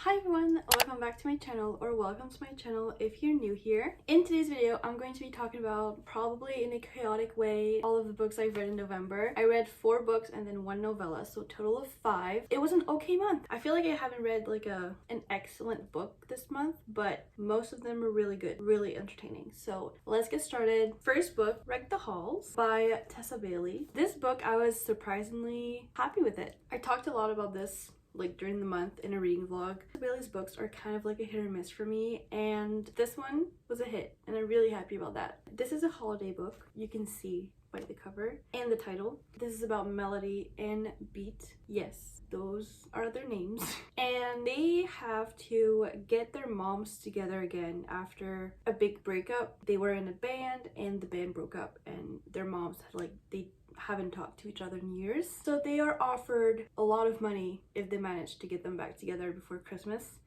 Hi everyone, welcome back to my channel, or welcome to my channel if you're new here. In today's video, I'm going to be talking about, probably in a chaotic way, all of the books I've read in November. I read 4 books and then 1 novella, so a total of 5. It was an okay month. I feel like I haven't read like an excellent book this month, but most of them are really good, really entertaining. So let's get started. First book, Reg The Halls by Tessa Bailey. This book, I was surprisingly happy with it. I talked a lot about this like during the month in a reading vlog. Bailey's books are kind of like a hit or miss for me, and this one was a hit and I'm really happy about that. This is a holiday book, you can see by the cover and the title. This is about Melody and Beat. Yes, those are their names. And they have to get their moms together again after a big breakup. They were in a band and the band broke up, and their moms had they haven't talked to each other in years, so they are offered a lot of money if they manage to get them back together before Christmas.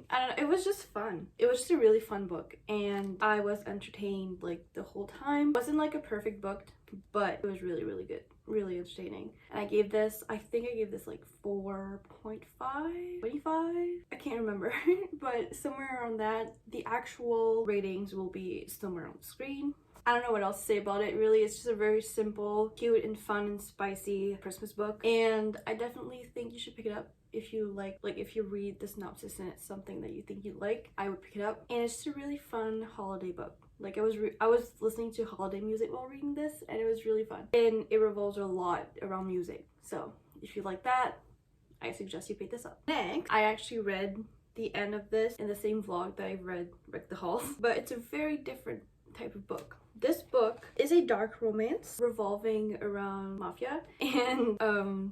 I don't know, it was just fun. It was just a really fun book and I was entertained like the whole time. It wasn't like a perfect book, but it was really good, really entertaining. And I gave this, I think I gave this like 4.5, 25, I can't remember, but somewhere around that. The actual ratings will be somewhere on the screen. I don't know what else to say about it, really. It's just a very simple, cute and fun and spicy Christmas book, and I definitely think you should pick it up if you like if you read the synopsis and it's something that you think you like. I would pick it up, and it's just a really fun holiday book. Like I was listening to holiday music while reading this, and it was really fun, and it revolves a lot around music. So if you like that, I suggest you pick this up. Next, I actually read the end of this in the same vlog that I've read Reg The Halls, but it's a very different type of book. This book is a dark romance revolving around mafia and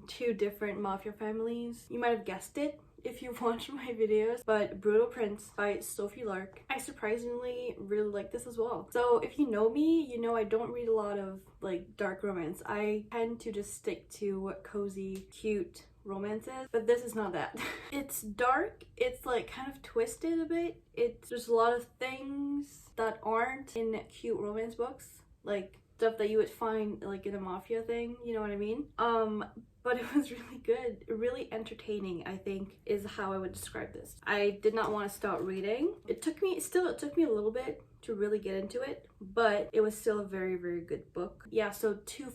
2 different mafia families. You might have guessed it if you've watched my videos, but Brutal Prince by Sophie Lark. I surprisingly really like this as well. So if you know me, you know I don't read a lot of like dark romance. I tend to just stick to cozy, cute romances, but this is not that. It's dark, it's like kind of twisted a bit. There's a lot of things that aren't in cute romance books, like stuff that you would find like in a mafia thing, you know what I mean? But it was really good, really entertaining, I think is how I would describe this. I did not want to stop reading. It took me a little bit to really get into it, but it was still a very good book. Yeah, so 2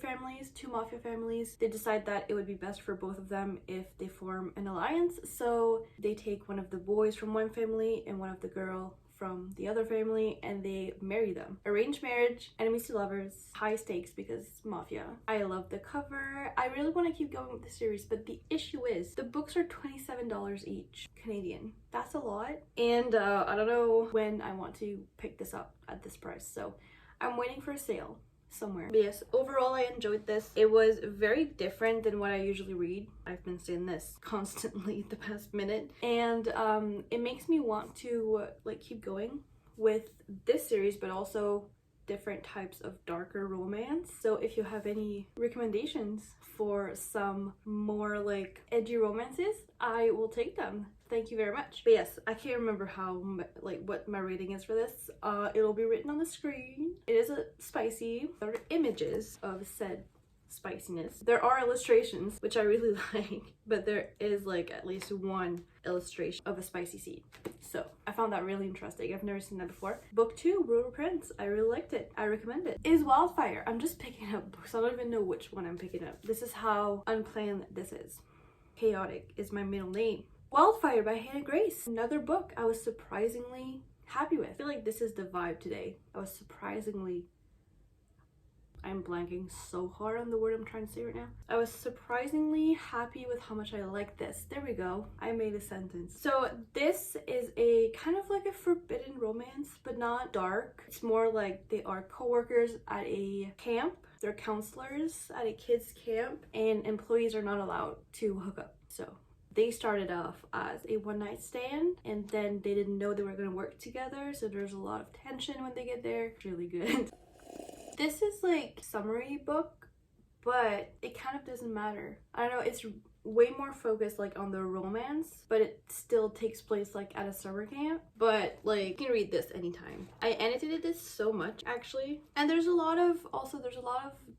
mafia families, they decide that it would be best for both of them if they form an alliance. So they take one of the boys from one family and one of the girl from the other family, and they marry them. Arranged marriage, enemies to lovers, high stakes because mafia. I love the cover. I really want to keep going with the series, but the issue is the books are $27 each Canadian. That's a lot, and I don't know when I want to pick this up at this price, so I'm waiting for a sale somewhere. But yes, overall I enjoyed this. It was very different than what I usually read. I've been saying this constantly the past minute, and it makes me want to like keep going with this series, but also different types of darker romance. So if you have any recommendations for some more like edgy romances, I will take them. Thank you very much. But yes, I can't remember what my rating is for this. It'll be written on the screen. It is a spicy. There are images of said spiciness. There are illustrations, which I really like, but there is like at least one illustration of a spicy seed. So I found that really interesting. I've never seen that before. Book 2, Brutal Prince. I really liked it. I recommend it. Is Wildfire. I'm just picking up books. I don't even know which one I'm picking up. This is how unplanned this is. Chaotic is my middle name. Wildfire by Hannah Grace. Another book I was surprisingly happy with. I feel like this is the vibe today. I'm blanking so hard on the word I'm trying to say right now. I was surprisingly happy with how much I like this. There we go. I made a sentence. So this is a kind of like a forbidden romance, but not dark. It's more like they are co-workers at a camp. They're counselors at a kids camp, and employees are not allowed to hook up. So they started off as a one-night stand, and then they didn't know they were going to work together, so there's a lot of tension when they get there. It's really good. This is like summary book, but it kind of doesn't matter. I don't know, it's way more focused like on the romance, but it still takes place like at a summer camp. But like you can read this anytime. I annotated this so much actually, and there's a lot of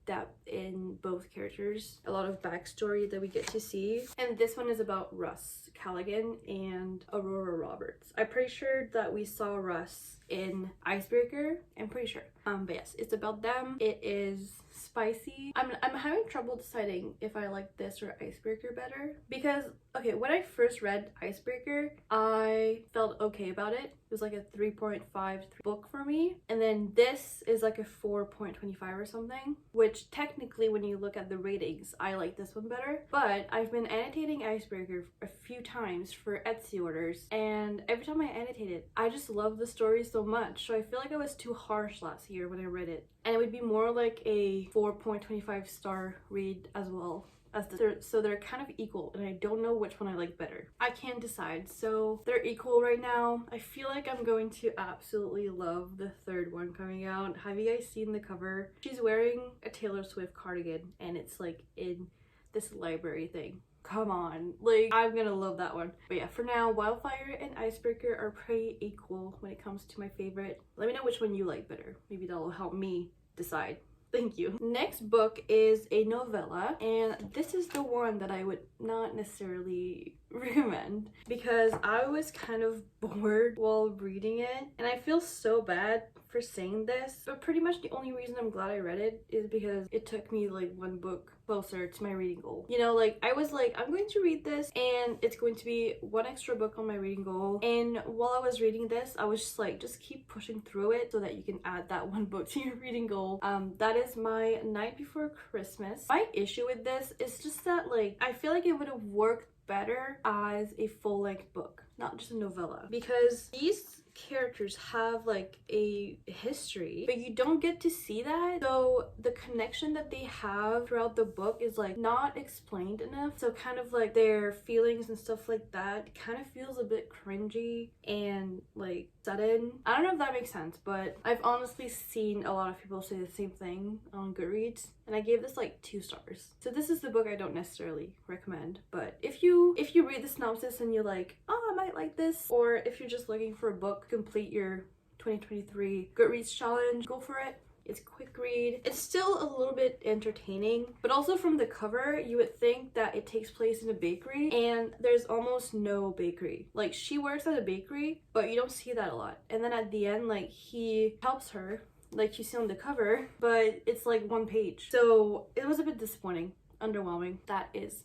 depth in both characters, a lot of backstory that we get to see. And this one is about Russ Callaghan and Aurora Roberts. I'm pretty sure that we saw Russ in Icebreaker. I'm pretty sure. But yes, it's about them. It is spicy. I'm having trouble deciding if I like this or Icebreaker better, because okay, when I first read Icebreaker, I felt okay about it. It was like a 3.5 book for me, and then this is like a 4.25 or something, which technically when you look at the ratings, I like this one better. But I've been annotating Icebreaker a few times for Etsy orders, and every time I annotate it, I just love the story so much, so I feel like I was too harsh last year when I read it, and it would be more like a 4.25 star read as well as so they're kind of equal, and I don't know which one I like better. I can't decide, so they're equal right now. I feel like I'm going to absolutely love the third one coming out. Have you guys seen the cover? She's wearing a Taylor Swift cardigan, and it's like in this library thing. Come on, like, I'm gonna love that one. But yeah, for now, Wildfire and Icebreaker are pretty equal when it comes to my favorite. Let me know which one you like better. Maybe that'll help me decide. Thank you. Next book is a novella, and this is the one that I would not necessarily recommend because I was kind of bored while reading it, and I feel so bad for saying this, but pretty much the only reason I'm glad I read it is because it took me like one book closer to my reading goal. You know, like I was like, I'm going to read this and it's going to be one extra book on my reading goal, and while I was reading this, I was just like, just keep pushing through it so that you can add that one book to your reading goal. That is my Night Before Christmas. My issue with this is just that, like, I feel like it would have worked better as a full-length book, not just a novella, because these characters have like a history, but you don't get to see that, so the connection that they have throughout the book is like not explained enough, so kind of like their feelings and stuff like that kind of feels a bit cringy and like sudden. I don't know if that makes sense, but I've honestly seen a lot of people say the same thing on Goodreads, and I gave this like 2 stars. So this is the book I don't necessarily recommend, but if you read the synopsis and you're like, oh, I might like this, or if you're just looking for a book to complete your 2023 Goodreads challenge, go for it. It's a quick read. It's still a little bit entertaining, but also from the cover, you would think that it takes place in a bakery, and there's almost no bakery. Like, she works at a bakery, but you don't see that a lot. And then at the end, like, he helps her, like you see on the cover, but it's like 1 page. So it was a bit disappointing, underwhelming. That is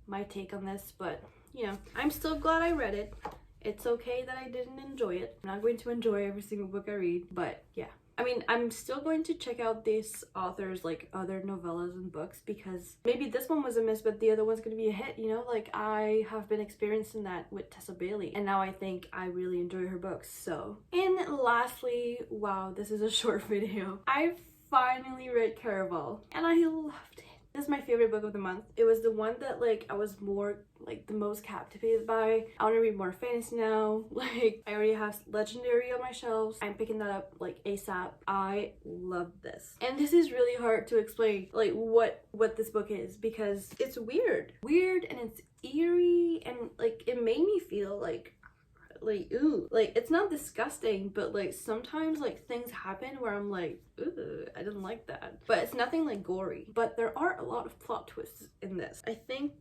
my take on this, but you know, I'm still glad I read it. It's okay that I didn't enjoy it. I'm not going to enjoy every single book I read, but yeah. I mean, I'm still going to check out this author's like other novellas and books, because maybe this one was a miss, but the other one's gonna be a hit, you know? Like, I have been experiencing that with Tessa Bailey, and now I think I really enjoy her books, so. And lastly, wow, this is a short video. I finally read Caravel, and I loved it. This is my favorite book of the month. It was the one that like I was more like the most captivated by. I want to read more fantasy now. Like, I already have Legendary on my shelves. I'm picking that up like ASAP. I love this. And this is really hard to explain like what this book is, because it's weird and it's eerie, and like it made me feel like ooh, like it's not disgusting, but like sometimes like things happen where I'm like, ooh, I didn't like that. But it's nothing like gory, but there are a lot of plot twists in this. I think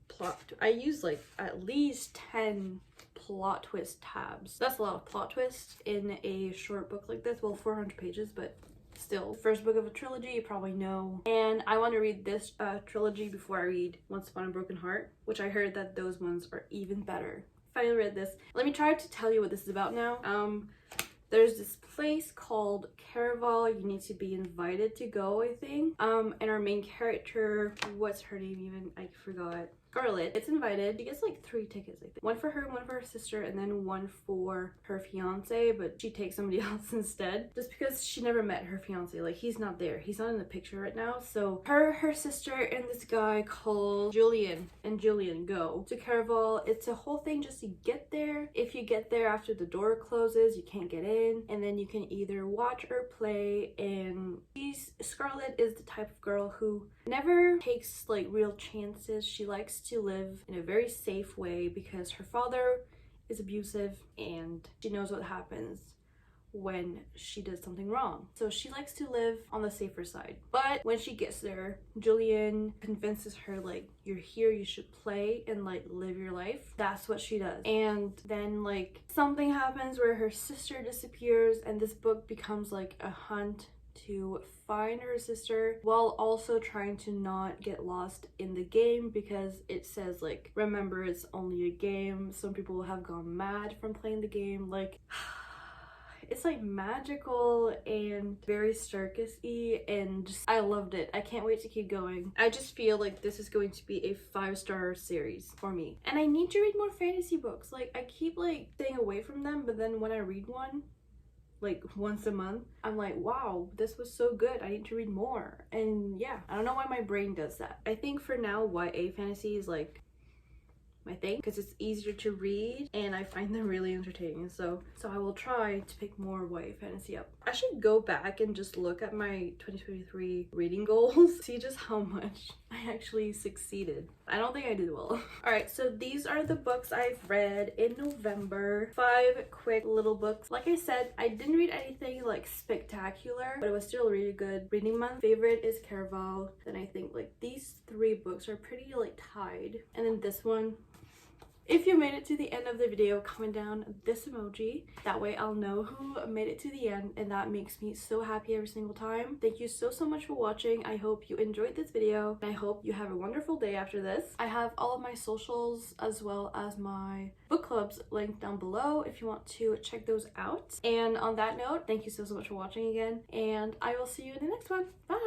I use like at least 10 plot twist tabs. That's a lot of plot twists in a short book like this. Well, 400 pages, but still. First book of a trilogy, you probably know. And I want to read this trilogy before I read Once Upon a Broken Heart, which I heard that those ones are even better. Finally read this. Let me try to tell you what this is about now. There's this place called Caravel. You need to be invited to go, I think. And our main character, what's her name even? I forgot. Scarlett, it's invited. She gets like 3 tickets, I think. One for her, one for her sister, and then one for her fiance, but she takes somebody else instead. Just because she never met her fiance. Like, he's not there. He's not in the picture right now. So her sister, and this guy called Julian go to Caravel. It's a whole thing just to get there. If you get there after the door closes, you can't get in. And then you can either watch or play. And Scarlett is the type of girl who never takes like real chances. She likes to live in a very safe way because her father is abusive, and she knows what happens when she did something wrong. So she likes to live on the safer side. But when she gets there, Julian convinces her like, you're here, you should play and like live your life. That's what she does. And then like something happens where her sister disappears, and this book becomes like a hunt to find her sister while also trying to not get lost in the game, because it says like, remember, it's only a game. Some people have gone mad from playing the game. Like it's like magical and very circus-y, and just, I loved it. I can't wait to keep going. I just feel like this is going to be a 5-star series for me. And I need to read more fantasy books. Like I keep like staying away from them, but then when I read one like once a month, I'm like, wow, this was so good, I need to read more. And yeah, I don't know why my brain does that. I think for now YA fantasy is like my thing because it's easier to read and I find them really entertaining. So I will try to pick more YA fantasy up. I should go back and just look at my 2023 reading goals, see just how much I actually succeeded. I don't think I did well. All right, so these are the books I've read in November. 5 quick little books. Like I said, I didn't read anything like spectacular, but it was still a really good reading month. Favorite is Caravel. Then I think like these 3 books are pretty like tied. And then this one. If you made it to the end of the video, comment down this emoji. That way I'll know who made it to the end, and that makes me so happy every single time. Thank you so much for watching. I hope you enjoyed this video, and I hope you have a wonderful day after this. I have all of my socials as well as my book clubs linked down below if you want to check those out. And on that note, thank you so much for watching again, and I will see you in the next one. Bye!